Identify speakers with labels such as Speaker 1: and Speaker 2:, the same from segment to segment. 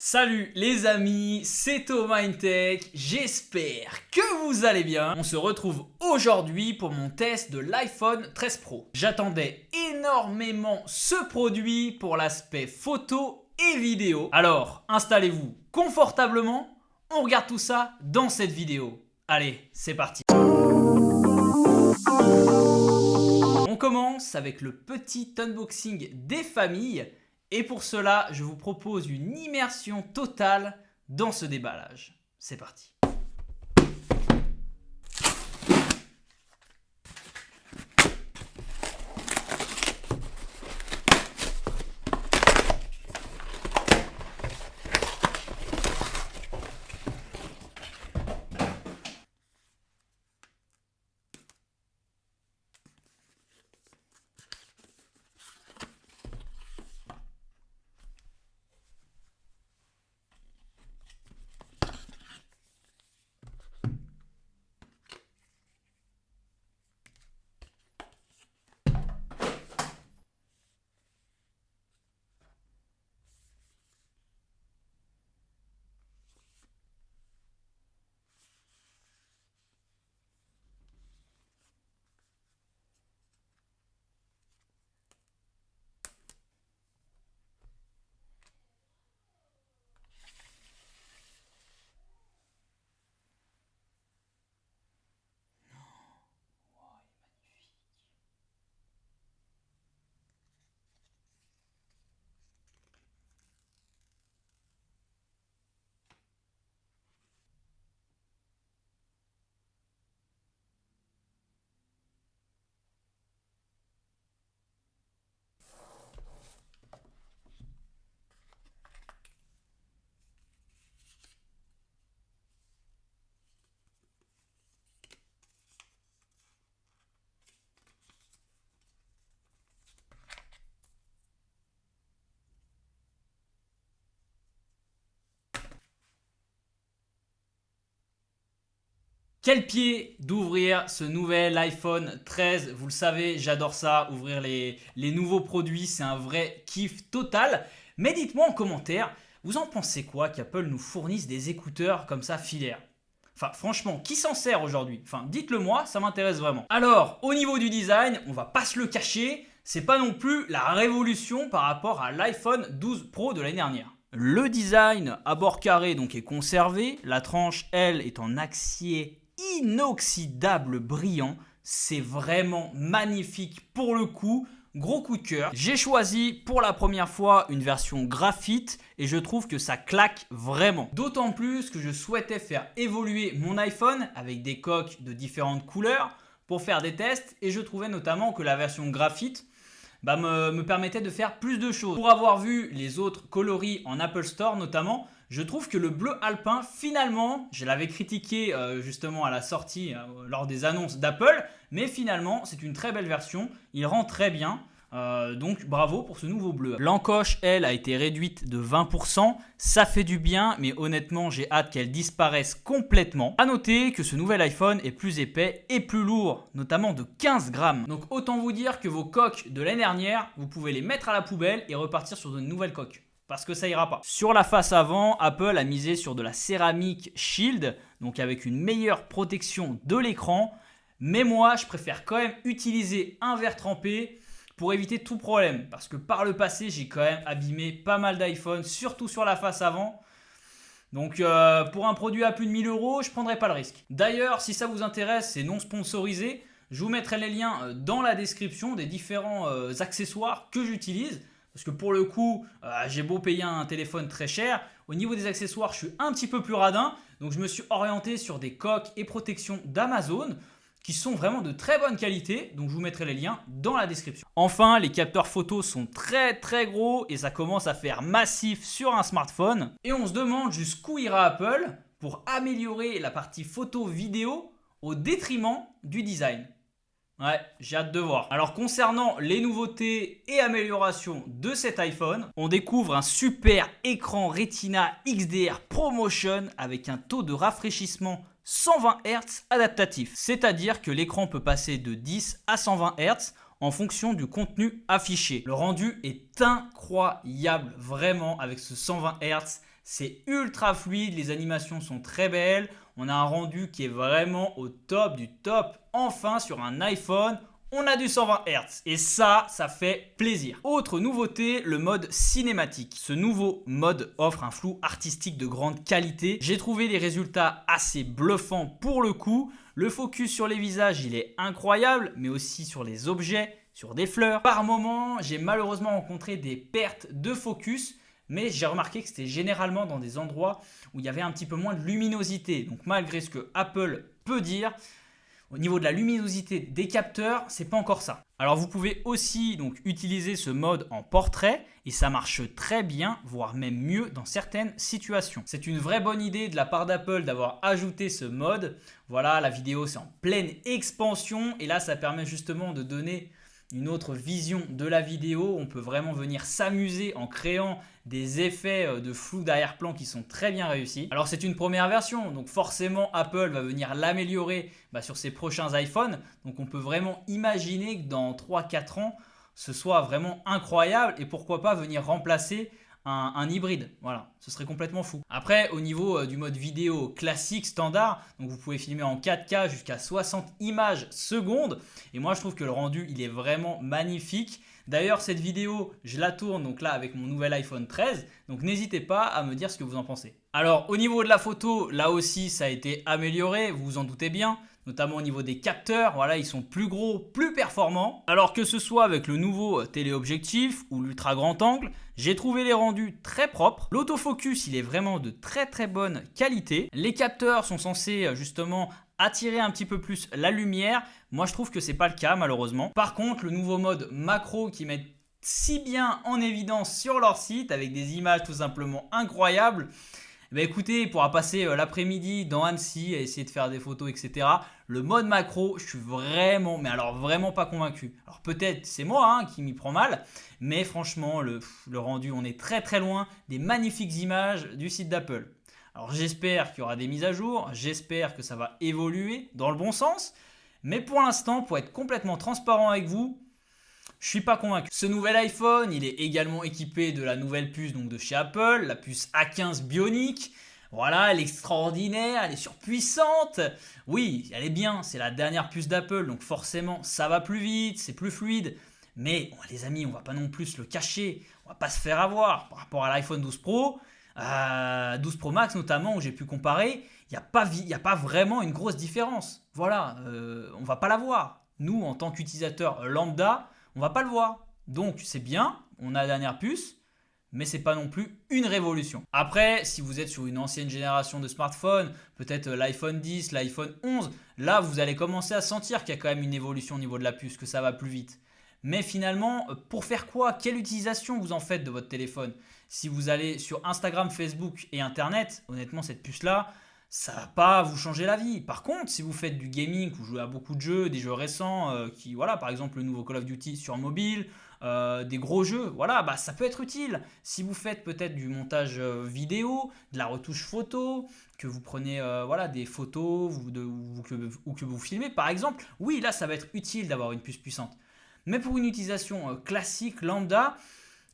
Speaker 1: Salut les amis, c'est Thomas Intech, j'espère que vous allez bien. On se retrouve aujourd'hui pour mon test de l'iPhone 13 Pro. J'attendais énormément ce produit pour l'aspect photo et vidéo. Alors, installez-vous confortablement, on regarde tout ça dans cette vidéo. Allez, c'est parti. On commence avec le petit unboxing des familles. Et pour cela, je vous propose une immersion totale dans ce déballage. C'est parti. Quel pied d'ouvrir ce nouvel iPhone 13. Vous le savez, j'adore ça, ouvrir les nouveaux produits, c'est un vrai kiff total. Mais dites-moi en commentaire, vous en pensez quoi qu'Apple nous fournisse des écouteurs comme ça filaires? Enfin, franchement, qui s'en sert aujourd'hui? Enfin, dites-le moi, ça m'intéresse vraiment. Alors, au niveau du design, on va pas se le cacher, c'est pas non plus la révolution par rapport à l'iPhone 12 Pro de l'année dernière. Le design à bord carré donc est conservé, la tranche elle est en acier inoxydable brillant, c'est vraiment magnifique pour le coup, gros coup de cœur. J'ai choisi pour la première fois une version graphite et je trouve que ça claque vraiment. D'autant plus que je souhaitais faire évoluer mon iPhone avec des coques de différentes couleurs pour faire des tests et je trouvais notamment que la version graphite me permettait de faire plus de choses. Pour avoir vu les autres coloris en Apple Store notamment, je trouve que le bleu alpin, finalement, je l'avais critiqué justement à la sortie lors des annonces d'Apple, mais finalement, c'est une très belle version, il rend très bien. Donc bravo pour ce nouveau bleu. L'encoche, elle, a été réduite de 20%. Ça fait du bien, mais honnêtement, j'ai hâte qu'elle disparaisse complètement. A noter que ce nouvel iPhone est plus épais et plus lourd, notamment de 15 grammes. Donc autant vous dire que vos coques de l'année dernière, vous pouvez les mettre à la poubelle et repartir sur de nouvelles coques. Parce que ça ira pas. Sur la face avant, Apple a misé sur de la céramique Shield, donc avec une meilleure protection de l'écran. Mais moi, je préfère quand même utiliser un verre trempé pour éviter tout problème. Parce que par le passé, j'ai quand même abîmé pas mal d'iPhone, surtout sur la face avant. Donc pour un produit à plus de 1000 €, je ne prendrai pas le risque. D'ailleurs, si ça vous intéresse, c'est non sponsorisé. Je vous mettrai les liens dans la description des différents accessoires que j'utilise. Parce que pour le coup, j'ai beau payer un téléphone très cher, au niveau des accessoires, je suis un petit peu plus radin. Donc je me suis orienté sur des coques et protections d'Amazon qui sont vraiment de très bonne qualité. Donc je vous mettrai les liens dans la description. Enfin, les capteurs photos sont très très gros et ça commence à faire massif sur un smartphone. Et on se demande jusqu'où ira Apple pour améliorer la partie photo vidéo au détriment du design. Ouais, j'ai hâte de voir. Alors concernant les nouveautés et améliorations de cet iPhone, on découvre un super écran Retina XDR ProMotion avec un taux de rafraîchissement 120 Hz adaptatif. C'est-à-dire que l'écran peut passer de 10 à 120 Hz en fonction du contenu affiché. Le rendu est incroyable, vraiment, avec ce 120 Hz. C'est ultra fluide, les animations sont très belles. On a un rendu qui est vraiment au top du top. Enfin, sur un iPhone, on a du 120 Hz et ça fait plaisir. Autre nouveauté, le mode cinématique. Ce nouveau mode offre un flou artistique de grande qualité. J'ai trouvé des résultats assez bluffants pour le coup. Le focus sur les visages, il est incroyable, mais aussi sur les objets, sur des fleurs. Par moment, j'ai malheureusement rencontré des pertes de focus, mais j'ai remarqué que c'était généralement dans des endroits où il y avait un petit peu moins de luminosité. Donc malgré ce que Apple peut dire, au niveau de la luminosité des capteurs, c'est pas encore ça. Alors vous pouvez aussi donc utiliser ce mode en portrait et ça marche très bien, voire même mieux dans certaines situations. C'est une vraie bonne idée de la part d'Apple d'avoir ajouté ce mode. Voilà, la vidéo c'est en pleine expansion et là ça permet justement de donner une autre vision de la vidéo. On peut vraiment venir s'amuser en créant des effets de flou d'arrière-plan qui sont très bien réussis. Alors c'est une première version, donc forcément Apple va venir l'améliorer sur ses prochains iPhones. Donc on peut vraiment imaginer que dans 3-4 ans, ce soit vraiment incroyable et pourquoi pas venir remplacer un hybride. Voilà, ce serait complètement fou. Après, au niveau du mode vidéo classique, standard, donc vous pouvez filmer en 4K jusqu'à 60 images secondes. Et moi, je trouve que le rendu, il est vraiment magnifique. D'ailleurs, cette vidéo, je la tourne donc là avec mon nouvel iPhone 13. Donc n'hésitez pas à me dire ce que vous en pensez. Alors, au niveau de la photo, là aussi, ça a été amélioré, vous vous en doutez bien. Notamment au niveau des capteurs, voilà, ils sont plus gros, plus performants. Alors que ce soit avec le nouveau téléobjectif ou l'ultra grand angle, j'ai trouvé les rendus très propres. L'autofocus, il est vraiment de très très bonne qualité. Les capteurs sont censés justement attirer un petit peu plus la lumière. Moi, je trouve que c'est pas le cas malheureusement. Par contre, le nouveau mode macro qui met si bien en évidence sur leur site avec des images tout simplement incroyables. Écoutez, il pourra passer l'après-midi dans Annecy à essayer de faire des photos, etc. Le mode macro, je suis vraiment, mais alors vraiment pas convaincu. Alors peut-être c'est moi qui m'y prend mal, mais franchement, le rendu, on est très très loin des magnifiques images du site d'Apple. Alors j'espère qu'il y aura des mises à jour, j'espère que ça va évoluer dans le bon sens, mais pour l'instant, pour être complètement transparent avec vous, je suis pas convaincu. Ce nouvel iPhone, il est également équipé de la nouvelle puce donc de chez Apple, la puce A15 Bionic. Voilà, elle est extraordinaire, elle est surpuissante. Oui, elle est bien, c'est la dernière puce d'Apple, donc forcément ça va plus vite, c'est plus fluide. Mais bon, les amis, on va pas non plus se le cacher, on va pas se faire avoir par rapport à l'iPhone 12 Pro, 12 Pro Max notamment où j'ai pu comparer. Il n'y a pas vraiment une grosse différence. Voilà, on va pas la voir. Nous, en tant qu'utilisateurs lambda, on va pas le voir. Donc c'est bien, on a la dernière puce, mais c'est pas non plus une révolution. Après, si vous êtes sur une ancienne génération de smartphones, peut-être l'iPhone 10, l'iPhone 11, là vous allez commencer à sentir qu'il y a quand même une évolution au niveau de la puce, que ça va plus vite. Mais finalement, pour faire quoi? Quelle utilisation vous en faites de votre téléphone? Si vous allez sur Instagram, Facebook et Internet, honnêtement cette puce-là, ça va pas vous changer la vie. Par contre, si vous faites du gaming, que vous jouez à beaucoup de jeux, des jeux récents, voilà, par exemple le nouveau Call of Duty sur mobile, des gros jeux, voilà, ça peut être utile. Si vous faites peut-être du montage vidéo, de la retouche photo, que vous prenez voilà, des photos ou que vous filmez, par exemple, oui, là, ça va être utile d'avoir une puce puissante. Mais pour une utilisation classique, lambda,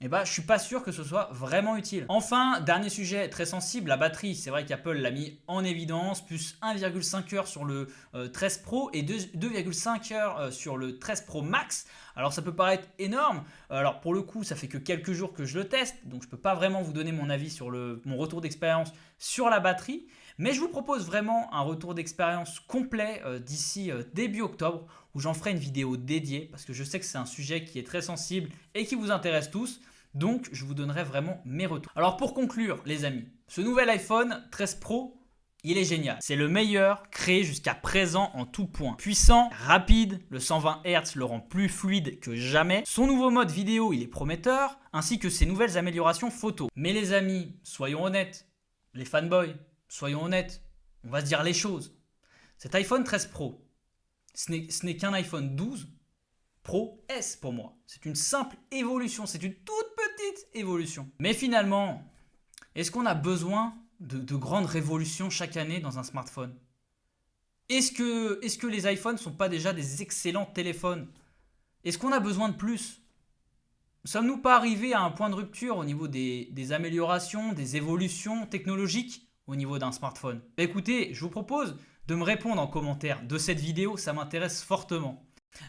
Speaker 1: je ne suis pas sûr que ce soit vraiment utile. Enfin, dernier sujet très sensible, la batterie. C'est vrai qu'Apple l'a mis en évidence, plus 1,5 heures sur le 13 Pro et 2,5 heures sur le 13 Pro Max. Alors ça peut paraître énorme. Alors pour le coup, ça fait que quelques jours que je le teste, donc je ne peux pas vraiment vous donner mon avis sur mon retour d'expérience sur la batterie. Mais je vous propose vraiment un retour d'expérience complet d'ici début octobre où j'en ferai une vidéo dédiée parce que je sais que c'est un sujet qui est très sensible et qui vous intéresse tous. Donc, je vous donnerai vraiment mes retours. Alors, pour conclure, les amis, ce nouvel iPhone 13 Pro, il est génial. C'est le meilleur créé jusqu'à présent en tout point. Puissant, rapide, le 120 Hz le rend plus fluide que jamais. Son nouveau mode vidéo, il est prometteur, ainsi que ses nouvelles améliorations photo. Mais les amis, soyons honnêtes, les fanboys, soyons honnêtes, on va se dire les choses. Cet iPhone 13 Pro, ce n'est qu'un iPhone 12 Pro S pour moi. C'est une simple évolution, c'est une toute petite évolution. Mais finalement, est-ce qu'on a besoin de grandes révolutions chaque année dans un smartphone? Est-ce que les iPhones ne sont pas déjà des excellents téléphones? Est-ce qu'on a besoin de plus? sommes-nous pas arrivés à un point de rupture au niveau des améliorations, des évolutions technologiques au niveau d'un smartphone? Écoutez, je vous propose de me répondre en commentaire de cette vidéo, ça m'intéresse fortement.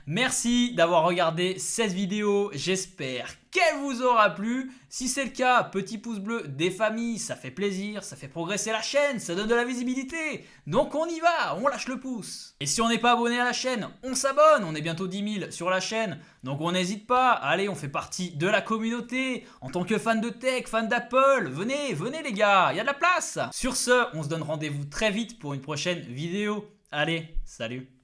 Speaker 1: Merci d'avoir regardé cette vidéo, j'espère qu'elle vous aura plu. Si c'est le cas, petit pouce bleu des familles, ça fait plaisir, ça fait progresser la chaîne, ça donne de la visibilité. Donc on y va, on lâche le pouce. Et si on n'est pas abonné à la chaîne, on s'abonne, on est bientôt 10 000 sur la chaîne. Donc on n'hésite pas, allez, on fait partie de la communauté. En tant que fan de tech, fan d'Apple, venez, venez les gars, il y a de la place. Sur ce, on se donne rendez-vous très vite pour une prochaine vidéo. Allez, salut.